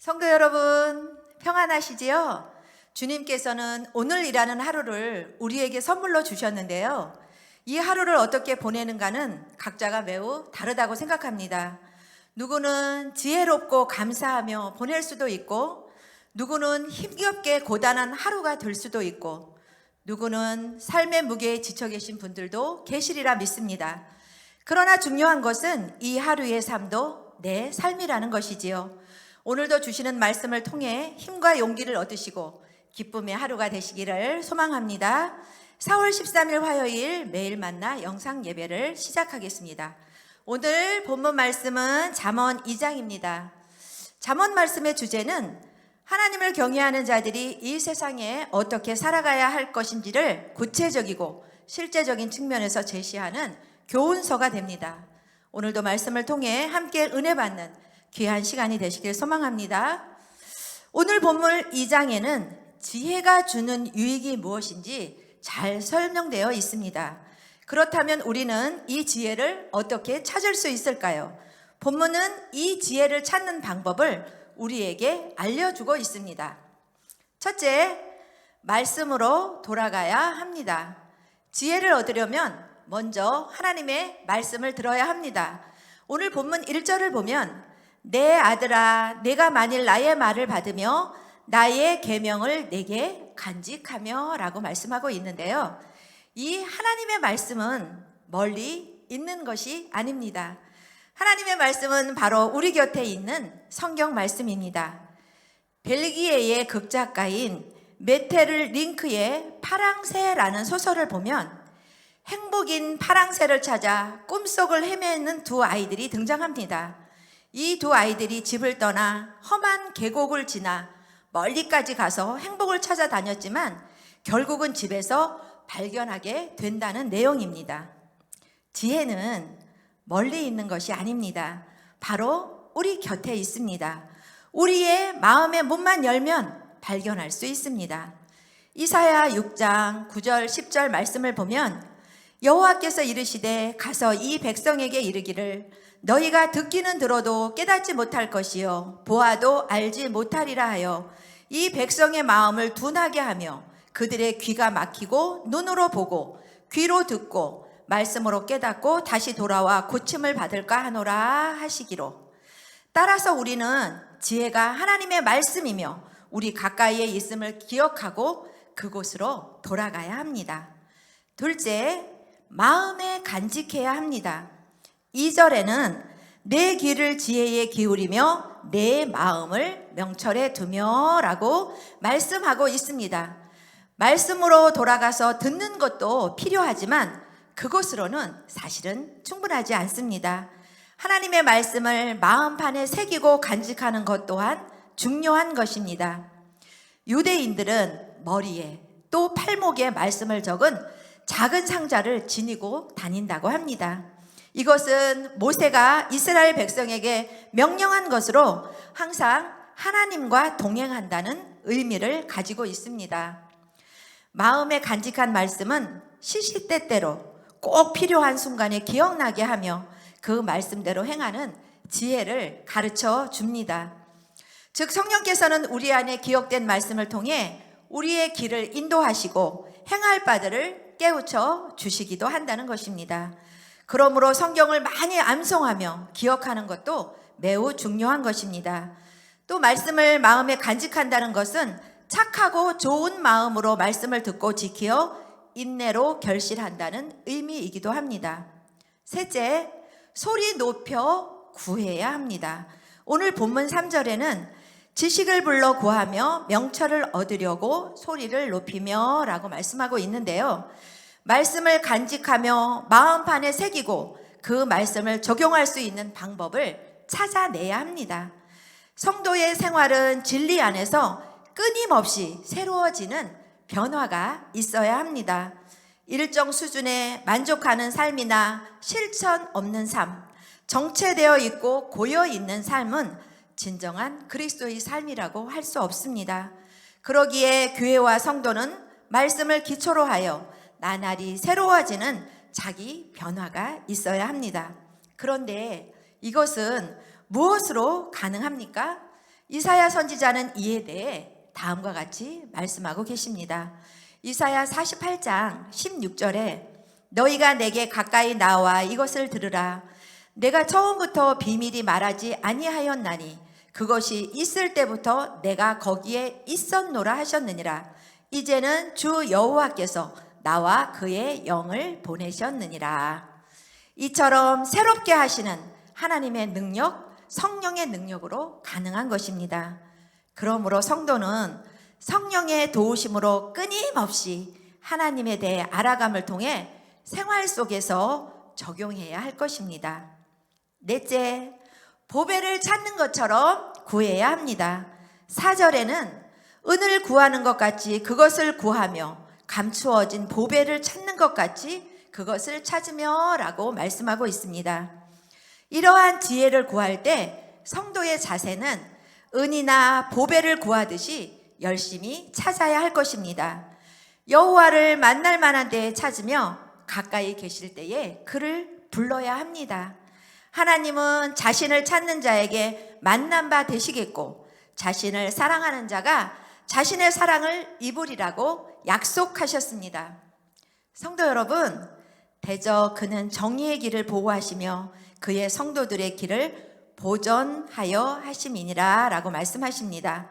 성도 여러분, 평안하시지요? 주님께서는 오늘이라는 하루를 우리에게 선물로 주셨는데요. 이 하루를 어떻게 보내는가는 각자가 매우 다르다고 생각합니다. 누구는 지혜롭고 감사하며 보낼 수도 있고, 누구는 힘겹게 고단한 하루가 될 수도 있고, 누구는 삶의 무게에 지쳐 계신 분들도 계시리라 믿습니다. 그러나 중요한 것은 이 하루의 삶도 내 삶이라는 것이지요. 오늘도 주시는 말씀을 통해 힘과 용기를 얻으시고 기쁨의 하루가 되시기를 소망합니다. 4월 13일 화요일 매일 만나 영상 예배를 시작하겠습니다. 오늘 본문 말씀은 잠언 2장입니다. 잠언 말씀의 주제는 하나님을 경외하는 자들이 이 세상에 어떻게 살아가야 할 것인지를 구체적이고 실제적인 측면에서 제시하는 교훈서가 됩니다. 오늘도 말씀을 통해 함께 은혜 받는 귀한 시간이 되시길 소망합니다. 오늘 본문 2장에는 지혜가 주는 유익이 무엇인지 잘 설명되어 있습니다. 그렇다면 우리는 이 지혜를 어떻게 찾을 수 있을까요? 본문은 이 지혜를 찾는 방법을 우리에게 알려주고 있습니다. 첫째, 말씀으로 돌아가야 합니다. 지혜를 얻으려면 먼저 하나님의 말씀을 들어야 합니다. 오늘 본문 1절을 보면 내 아들아, 내가 만일 나의 말을 받으며 나의 계명을 내게 간직하며 라고 말씀하고 있는데요. 이 하나님의 말씀은 멀리 있는 것이 아닙니다. 하나님의 말씀은 바로 우리 곁에 있는 성경 말씀입니다. 벨기에의 극작가인 메테르 링크의 파랑새라는 소설을 보면 행복인 파랑새를 찾아 꿈속을 헤매는 두 아이들이 등장합니다. 이 두 아이들이 집을 떠나 험한 계곡을 지나 멀리까지 가서 행복을 찾아다녔지만 결국은 집에서 발견하게 된다는 내용입니다. 지혜는 멀리 있는 것이 아닙니다. 바로 우리 곁에 있습니다. 우리의 마음의 문만 열면 발견할 수 있습니다. 이사야 6장 9절 10절 말씀을 보면 여호와께서 이르시되 가서 이 백성에게 이르기를 너희가 듣기는 들어도 깨닫지 못할 것이요 보아도 알지 못하리라 하여 이 백성의 마음을 둔하게 하며 그들의 귀가 막히고 눈으로 보고 귀로 듣고 말씀으로 깨닫고 다시 돌아와 고침을 받을까 하노라 하시기로. 따라서 우리는 지혜가 하나님의 말씀이며 우리 가까이에 있음을 기억하고 그곳으로 돌아가야 합니다. 둘째, 마음에 간직해야 합니다. 2절에는 내 귀를 지혜에 기울이며 내 마음을 명철에 두며 라고 말씀하고 있습니다. 말씀으로 돌아가서 듣는 것도 필요하지만 그것으로는 사실은 충분하지 않습니다. 하나님의 말씀을 마음판에 새기고 간직하는 것 또한 중요한 것입니다. 유대인들은 머리에 또 팔목에 말씀을 적은 작은 상자를 지니고 다닌다고 합니다. 이것은 모세가 이스라엘 백성에게 명령한 것으로 항상 하나님과 동행한다는 의미를 가지고 있습니다. 마음에 간직한 말씀은 시시때때로 꼭 필요한 순간에 기억나게 하며 그 말씀대로 행하는 지혜를 가르쳐 줍니다. 즉 성령께서는 우리 안에 기억된 말씀을 통해 우리의 길을 인도하시고 행할 바들을 깨우쳐 주시기도 한다는 것입니다. 그러므로 성경을 많이 암송하며 기억하는 것도 매우 중요한 것입니다. 또 말씀을 마음에 간직한다는 것은 착하고 좋은 마음으로 말씀을 듣고 지키어 인내로 결실한다는 의미이기도 합니다. 셋째, 소리 높여 구해야 합니다. 오늘 본문 3절에는 지식을 불러 구하며 명철을 얻으려고 소리를 높이며 라고 말씀하고 있는데요. 말씀을 간직하며 마음판에 새기고 그 말씀을 적용할 수 있는 방법을 찾아내야 합니다. 성도의 생활은 진리 안에서 끊임없이 새로워지는 변화가 있어야 합니다. 일정 수준에 만족하는 삶이나 실천 없는 삶, 정체되어 있고 고여 있는 삶은 진정한 그리스도의 삶이라고 할 수 없습니다. 그러기에 교회와 성도는 말씀을 기초로 하여 나날이 새로워지는 자기 변화가 있어야 합니다. 그런데 이것은 무엇으로 가능합니까? 이사야 선지자는 이에 대해 다음과 같이 말씀하고 계십니다. 이사야 48장 16절에 너희가 내게 가까이 나와 이것을 들으라. 내가 처음부터 비밀이 말하지 아니하였나니 그것이 있을 때부터 내가 거기에 있었노라 하셨느니라. 이제는 주 여호와께서 나와 그의 영을 보내셨느니라. 이처럼 새롭게 하시는 하나님의 능력, 성령의 능력으로 가능한 것입니다. 그러므로 성도는 성령의 도우심으로 끊임없이 하나님에 대해 알아감을 통해 생활 속에서 적용해야 할 것입니다. 넷째, 보배를 찾는 것처럼 구해야 합니다. 4절에는 은을 구하는 것 같이 그것을 구하며 감추어진 보배를 찾는 것 같이 그것을 찾으며 라고 말씀하고 있습니다. 이러한 지혜를 구할 때 성도의 자세는 은이나 보배를 구하듯이 열심히 찾아야 할 것입니다. 여호와를 만날 만한 때에 찾으며 가까이 계실 때에 그를 불러야 합니다. 하나님은 자신을 찾는 자에게 만난 바 되시겠고 자신을 사랑하는 자가 자신의 사랑을 입으리라고 약속하셨습니다. 성도 여러분, 대저 그는 정의의 길을 보호하시며 그의 성도들의 길을 보전하여 하심이니라 라고 말씀하십니다.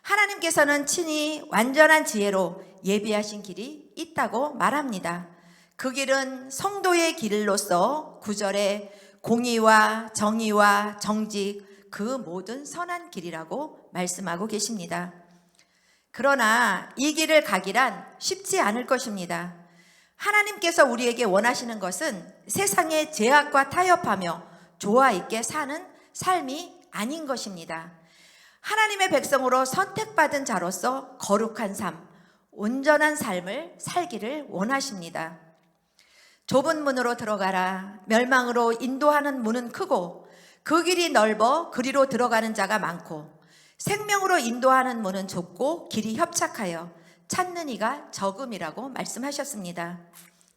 하나님께서는 친히 완전한 지혜로 예비하신 길이 있다고 말합니다. 그 길은 성도의 길로서 9절에 공의와 정의와 정직 그 모든 선한 길이라고 말씀하고 계십니다. 그러나 이 길을 가기란 쉽지 않을 것입니다. 하나님께서 우리에게 원하시는 것은 세상의 죄악과 타협하며 조화 있게 사는 삶이 아닌 것입니다. 하나님의 백성으로 선택받은 자로서 거룩한 삶, 온전한 삶을 살기를 원하십니다. 좁은 문으로 들어가라. 멸망으로 인도하는 문은 크고 그 길이 넓어 그리로 들어가는 자가 많고 생명으로 인도하는 문은 좁고 길이 협착하여 찾는 이가 적음이라고 말씀하셨습니다.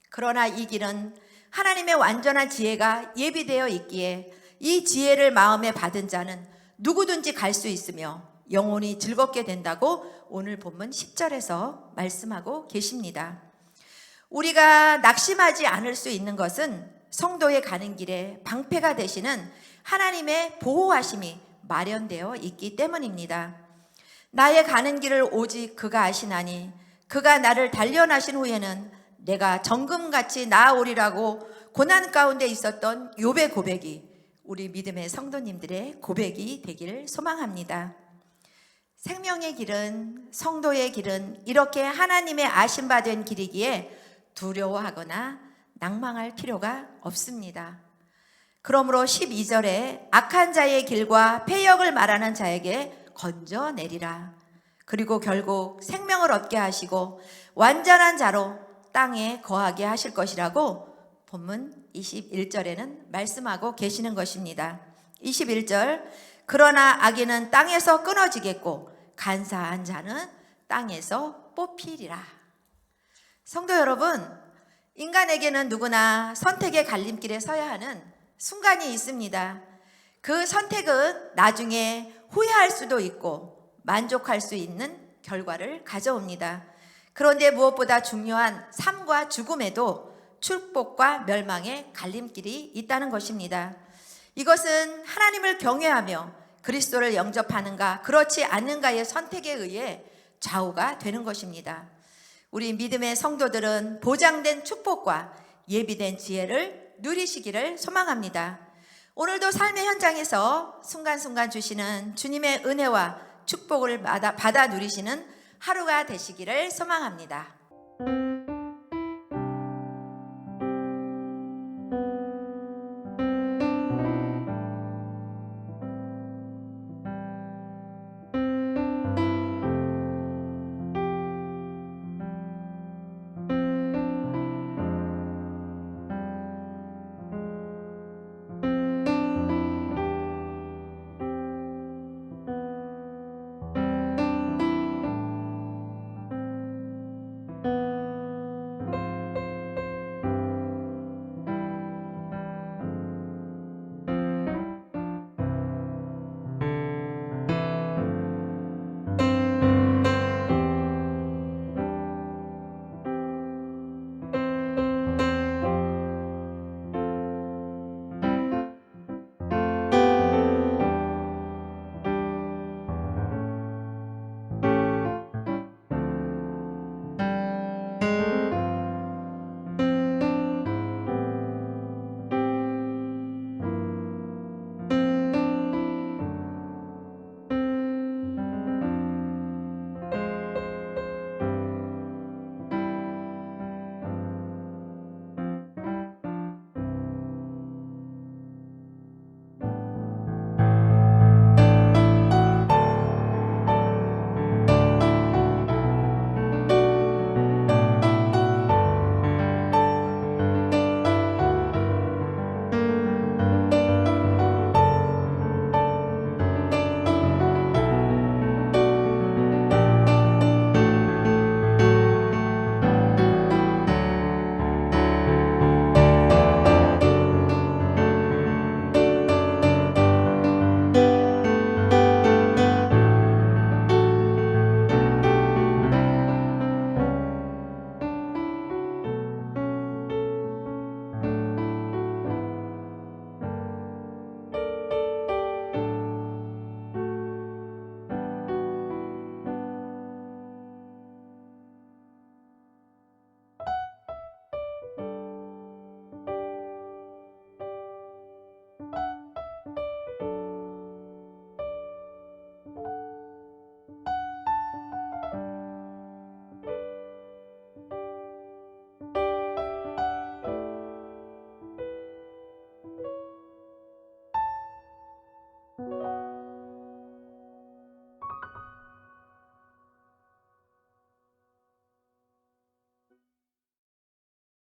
그러나 이 길은 하나님의 완전한 지혜가 예비되어 있기에 이 지혜를 마음에 받은 자는 누구든지 갈 수 있으며 영혼이 즐겁게 된다고 오늘 본문 10절에서 말씀하고 계십니다. 우리가 낙심하지 않을 수 있는 것은 성도의 가는 길에 방패가 되시는 하나님의 보호하심이 마련되어 있기 때문입니다. 나의 가는 길을 오직 그가 아시나니 그가 나를 단련하신 후에는 내가 정금같이 나아오리라고 고난 가운데 있었던 욥의 고백이 우리 믿음의 성도님들의 고백이 되기를 소망합니다. 생명의 길은, 성도의 길은 이렇게 하나님의 아심받은 길이기에 두려워하거나 낭망할 필요가 없습니다. 그러므로 12절에 악한 자의 길과 패역을 말하는 자에게 건져내리라. 그리고 결국 생명을 얻게 하시고 완전한 자로 땅에 거하게 하실 것이라고 본문 21절에는 말씀하고 계시는 것입니다. 21절, 그러나 악인은 땅에서 끊어지겠고 간사한 자는 땅에서 뽑히리라. 성도 여러분, 인간에게는 누구나 선택의 갈림길에 서야 하는 순간이 있습니다. 그 선택은 나중에 후회할 수도 있고 만족할 수 있는 결과를 가져옵니다. 그런데 무엇보다 중요한 삶과 죽음에도 축복과 멸망의 갈림길이 있다는 것입니다. 이것은 하나님을 경외하며 그리스도를 영접하는가 그렇지 않는가의 선택에 의해 좌우가 되는 것입니다. 우리 믿음의 성도들은 보장된 축복과 예비된 지혜를 누리시기를 소망합니다. 오늘도 삶의 현장에서 순간순간 주시는 주님의 은혜와 축복을 받아 누리시는 하루가 되시기를 소망합니다.